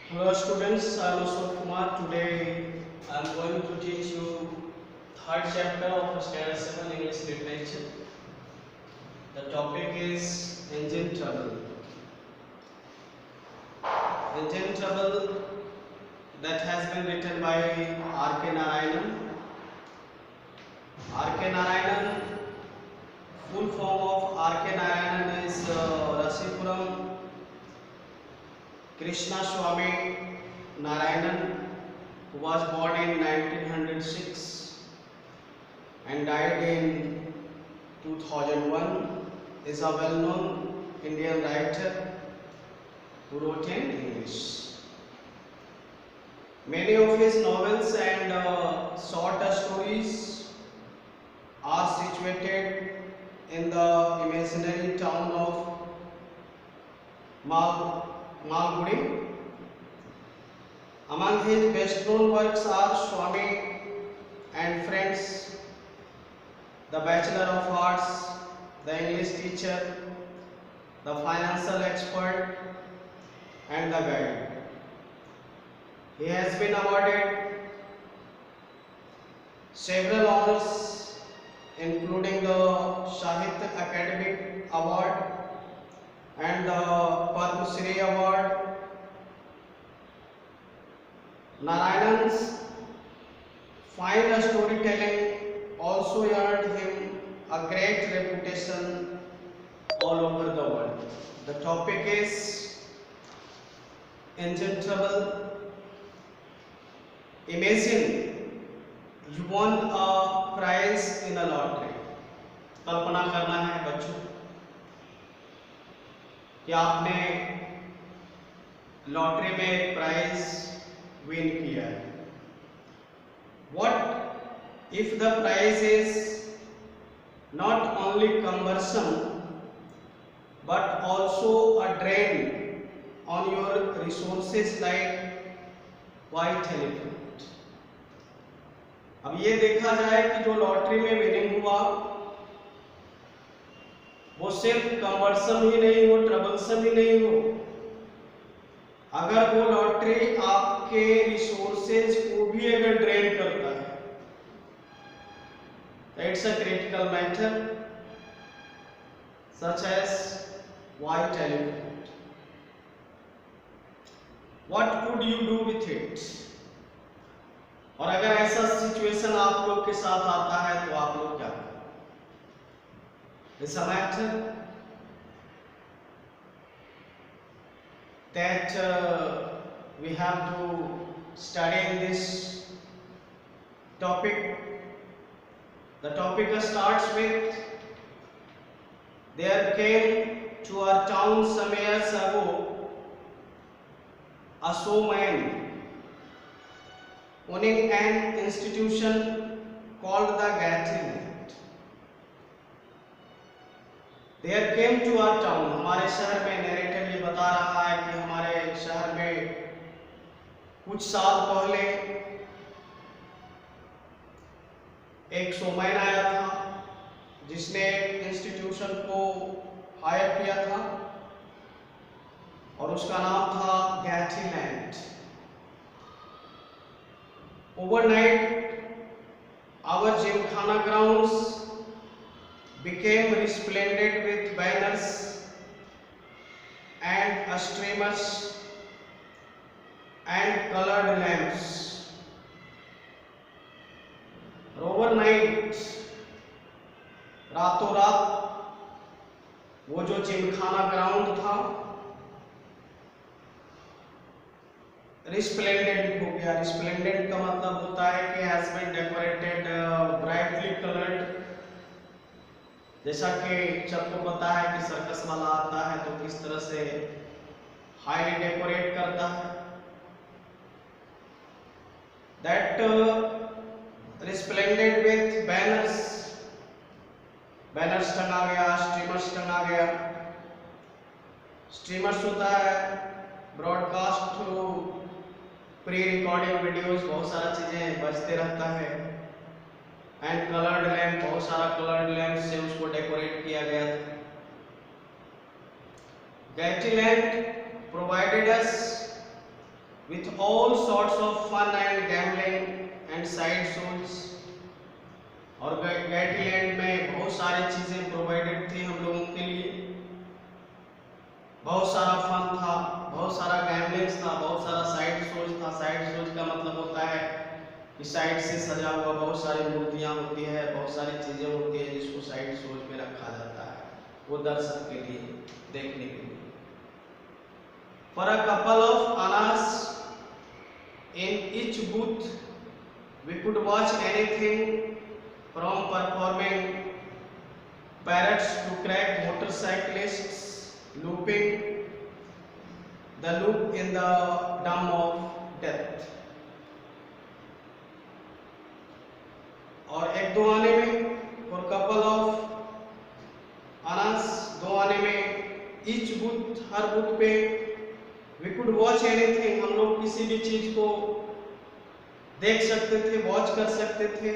Hello students, I am Ashok Kumar. Today I am going to teach you third chapter of Standard 7 English Literature. The topic is engine trouble. Engine trouble that has been written by R.K. Narayanan. R.K. Narayanan, full form of R.K. Narayanan is Rasipuram Krishna Swamy Narayanan, who was born in 1906 and died in 2001, is a well-known Indian writer who wrote in English. Many of his novels and short stories are situated in the imaginary town of Malgudi. Among his best-known works are Swamy and Friends, The Bachelor of Arts, The English Teacher, The Financial Expert, and The Guide. He has been awarded several honors, including the Sahitya Academy Award and the Padma Shri Award. Narayanan's fine storytelling also earned him a great reputation all over the world. The topic is engine trouble. Imagine you won a prize in a lottery. कल्पना करना है बच्चों कि आपने lottery में एक prize win किया है. What if the prize is not only cumbersome but also a drain on your resources like white elephant? अब ये देखा जाए कि जो लॉटरी में विनिंग हुआ वो सिर्फ कमर्सम ही नहीं हो, ट्रबलसम ही नहीं हो. अगर वो लॉटरी आपके रिसोर्सेज को भी अगर ड्रेन करता है, it's a critical matter such as white elephant. What could you do with it? और अगर ऐसा सिचुएशन आप लोग के साथ आता है तो आप लोग क्या करें? It's a matter that we have to study in this topic. The topic starts with, there came to our town some years ago a showman owning an institution called the Gatling. There came to our town, हमारे शहर में, narrator ये बता रहा है कि हमारे शहर में कुछ साल पहले एक शोमैन आया था जिसने इंस्टीट्यूशन को हायर किया था और उसका नाम था गैटीलैंड. Overnight, our gymkhana grounds became resplendent with banners and streamers and colored lamps. Overnight, रातों रात वो जो जिमखाना ग्राउंड था रिस्प्लेंडेंट हो गया. रिस्प्लेंडेंट का मतलब होता है कि has been decorated, brightly coloured. जैसा कि सबको पता है कि सर्कस वाला आता है तो किस तरह से हाईली डेकोरेट करता है. दैट रिस्प्लेंडेड विथ बैनर्स, बैनर्स टंगा गया, स्ट्रीमर्स टंगा गया. स्ट्रीमर्स होता है broadcast through pre recording videos, बहुत सारा चीजें बजते रहता है. एंड कलर्ड लैम्प, बहुत सारा कलर्ड लैम्प से उसको डेकोरेट किया गया था. Gatland provided us with all sorts of fun and gambling and side shows। और गैटीलैंड में बहुत सारी चीजें प्रोवाइडेड थी हम लोगों के लिए, बहुत सारा फन था, बहुत सारा गैम्बलिंग्स था, बहुत सारा साइड शोज था। साइड शोज का मतलब होता है कि साइड से सजा हुआ बहुत सारी मूर्तियां होती है, बहुत सारी चीजें होती है जिसको साइड शोज में रखा जाता है, वो दर्शक के लिए देखने के लिए। For a couple of hours in each booth we could watch anything from performing parrots to crack motorcyclists looping the loop in the dam of death। और एक दो आने में और कपल ऑफ आनास, दो आने में ईच बूथ, हर बूथ पे वी कुड वॉच एनीथिंग, हम लोग किसी भी चीज को देख सकते थे, वॉच कर सकते थे।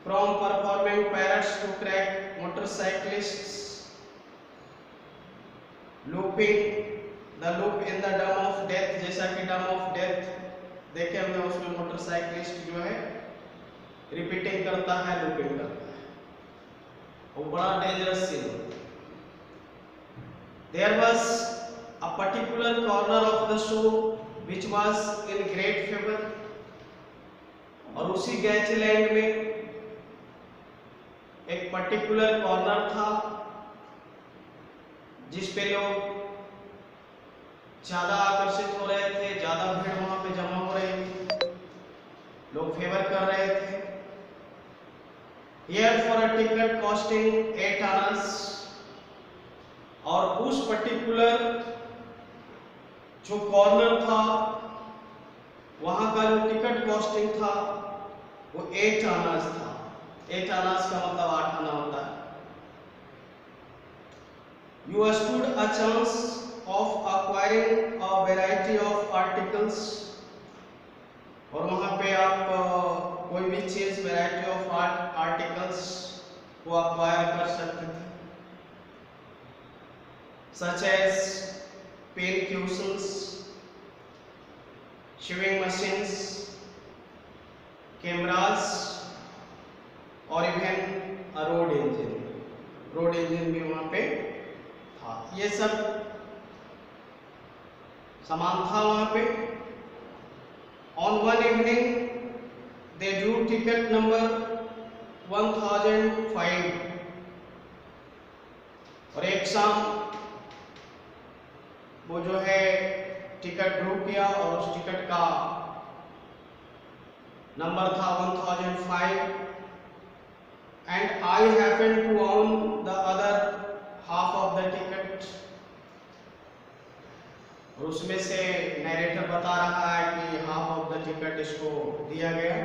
From performing parrots to crack motorcyclists looping the loop in the dam of death, जैसा कि dam of death देखे हमने, उसमें मोटरसाइकिलिस्ट जो है रिपीटिंग करता है, लूपिंग करता है, वो बड़ा डेंजरस सीन होता है। There was a particular corner of the show which was in great favor, और उसी गैचलैंड में एक पर्टिकुलर कॉर्नर था जिस पे लोग ज्यादा आकर्षित हो रहे थे, ज्यादा भीड़ वहां पे जमा हो रही थी, लोग फेवर कर रहे थे। Here for a ticket costing 8 Anas, और उस पर्टिकुलर जो कॉर्नर था वहां का जो टिकट कॉस्टिंग था वो 8 आनास था। 8 आनास का मतलब 8 आना होता है। You stood a chance of acquiring a variety of articles, और वहां पे आप कोई भी चीज, वैरायटी ऑफ आर्टिकल्स को अक्वायर कर सकते थे, such as pen cushions, sewing machines, cameras, और even road engine. Road engine भी वहां पे था। ये सब सामान था वहां पे। On one evening they Drew ticket number 1005, और एक शाम वो जो है टिकट ड्रू किया और उस टिकट का नंबर था 1005, and I happen to own the other half of the ticket। और उसमें से नैरेटर बता रहा है कि हाफ ऑफ द टिकट इसको दिया गया।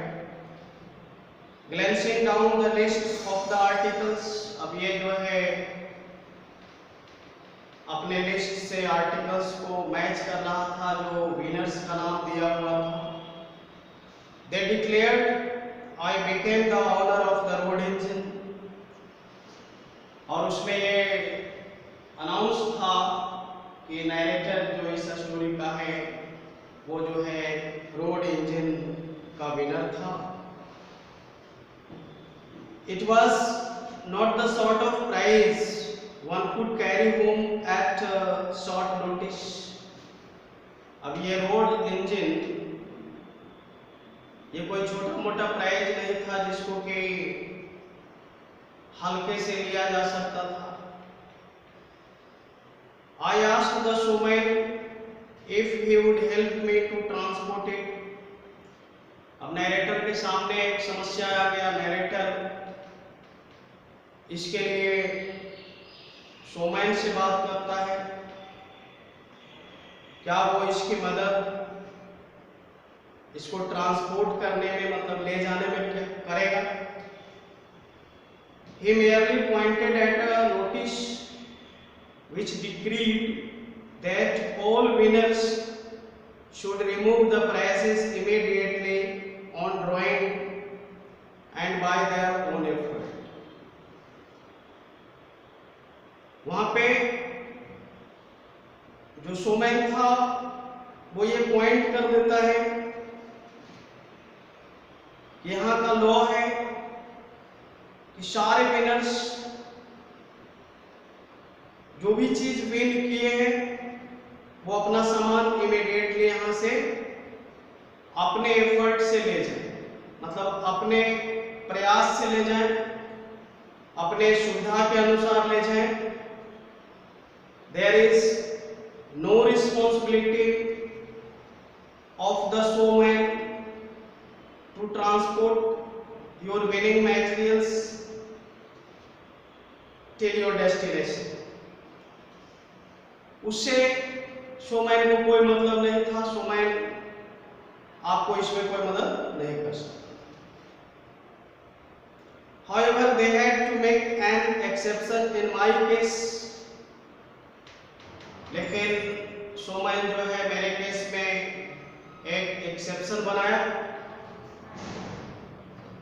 Glancing down the list of the articles, अब ये जो है अपने लिस्ट से आर्टिकल्स को मैच कर रहा था जो विनर्स का नाम दिया हुआ था। They declared I became the owner of the road engine, और उसमें ये अनाउंस था कि नैरेटर जो इस स्टोरी का है वो जो है रोड इंजन का विनर था। It was not the sort of prize one could carry home at short notice। अब ये रोड इंजन ये कोई छोटा मोटा प्राइज नहीं था जिसको कि हल्के से लिया जा सकता था। I asked the showman if he would help me to transport it। अब नैरेटर के सामने एक समस्या आ गया। नैरेटर इसके लिए शोमैन से बात करता है, क्या वो इसकी मदद इसको ट्रांसपोर्ट करने में, मतलब ले जाने में करेगा। He merely pointed at a notice which decreed that all winners should remove the prizes immediately on drawing and by their own effort। वहां पे जो शोमैन था वो ये पॉइंट कर देता है कि यहाँ का लॉ है कि सारे विनर्स जो भी चीज विन किए हैं वो अपना सामान इमीडिएटली यहाँ से अपने एफर्ट से ले जाए, मतलब अपने प्रयास से ले जाए, अपने सुविधा के अनुसार ले जाए। There is no responsibility of the showman to transport your winning materials till your destination. उससे शोमैन को कोई मतलब नहीं था, शोमैन आपको इसमें कोई मदद नहीं कर सकता। However, they had to make an exception in my case. लेकिन शोमैन जो है मेरे केस में एक एक्सेप्शन बनाया,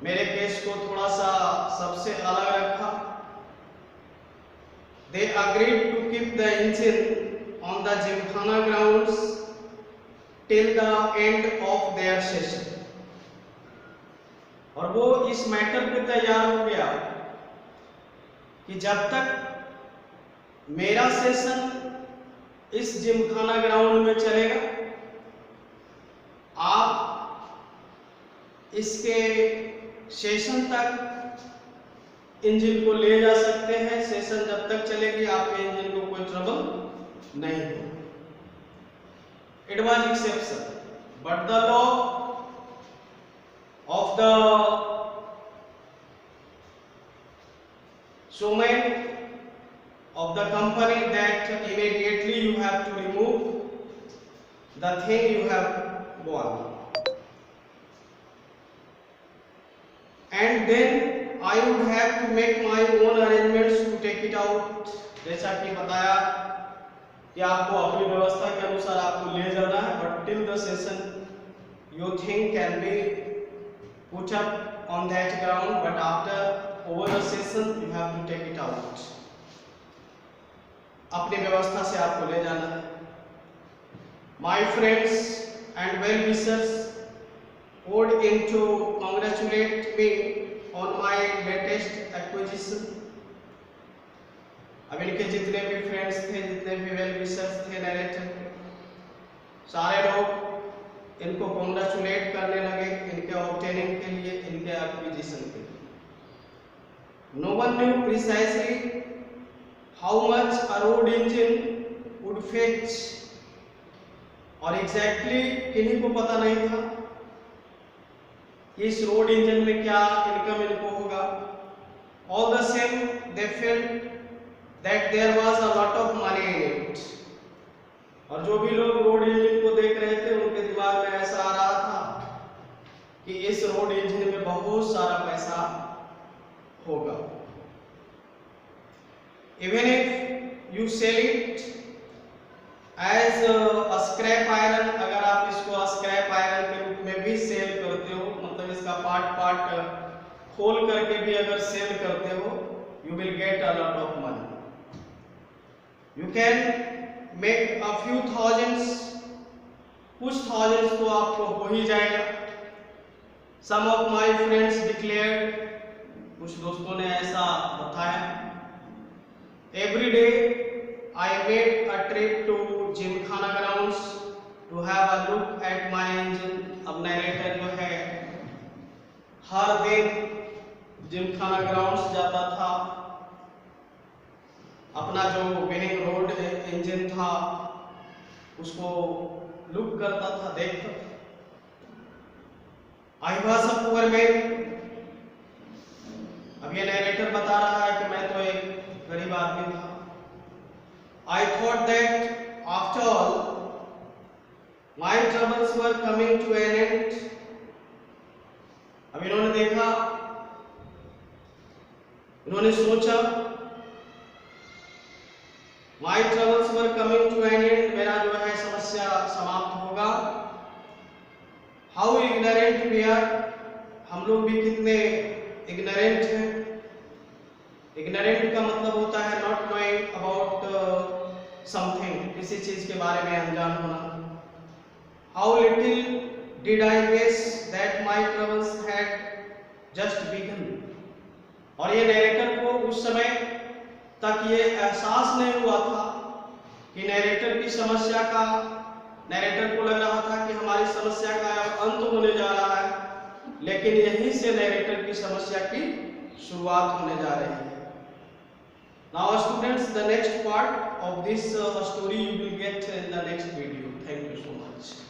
मेरे केस को थोड़ा सा सबसे अलग रखा। They agreed to keep the engine on the Gymkhana grounds till the end of their session। और वो इस मैटर पे तैयार हो गया कि जब तक मेरा सेशन इस जिमखाना ग्राउंड में चलेगा, आप इसके सेशन तक इंजन को ले जा सकते हैं। सेशन जब तक चलेगी आपके इंजन को कोई ट्रबल नहीं हो। It was exception, but the law of the showman of the company that immediately you have to remove the thing you have won, and then I would have to make my own arrangements to take it out। जैसा कि बताया कि आपको अपनी व्यवस्था के अनुसार आपको ले जाना है, but till the session your thing can be put up on that ground, but after over the session you have to take it out। अपनी व्यवस्था से आपको ले जाना है। My friends and well-wishers poured in to congratulate me on my latest acquisition। अब इनके जितने भी फ्रेंड्स थे, जितने भी वेल-विशर्स थे नरेटर के, सारे लोग इनको कॉन्ग्रेचुलेट करने लगे इनके ऑब्टेनिंग के लिए, इनके एक्विजिशन के लिए। No one knew precisely how much a road engine would fetch, और एग्जैक्टली किन्हीं को पता नहीं था कि इस रोड इंजन में क्या इनकम इनको होगा। All the same they felt that there was a lot of money in it. और जो भी लोग रोड इंजन को देख रहे थे उनके दिमाग में ऐसा आ रहा था कि इस रोड इंजन में बहुत सारा पैसा होगा। Even if you sell it as a scrap iron, अगर आप इसको स्क्रैप आयरन के रूप में भी सेल करते हो, मतलब इसका पार्ट खोल करके भी अगर सेल करते हो, you will get a lot of money। You can make a few thousands, कुछ thousands तो आपको हो ही जाएगा। Some of my friends declared, कुछ दोस्तों ने ऐसा बताया। Every day I made a trip to Gymkhana grounds to have a look at my engine। अब नरेटर जो है हर दिन जिमखाना ग्राउंड्स जाता था, अपना जो विनिंग रोड इंजन था उसको लुक करता था, देखता था। I was a poor man. अब ये नरेटर बता रहा है कि मैं तो एक गरीब आदमी था। I thought that after all my troubles were coming to an end. अब इन्होंने देखा, इन्होंने सोचा my troubles were coming to an end, मेरा जो है समस्या समाप्त होगा। हाउ इग्नोरेंट वी आर, हम लोग भी कितने इग्नोरेंट हैं। इग्नोरेंट का मतलब होता है नॉट नोइंग अबाउट समथिंग, किसी चीज के बारे में अनजान होना। How little did I guess that my troubles had just begun. और ये नैरेटर को उस समय तक ये एहसास नहीं हुआ था कि नैरेटर की समस्या का, नैरेटर को लग रहा था कि हमारी समस्या का अब अंत होने जा रहा है, लेकिन यहीं से नैरेटर की समस्या की शुरुआत होने जा रही है. Now students, the next part of this story you will get in the next video. Thank you so much.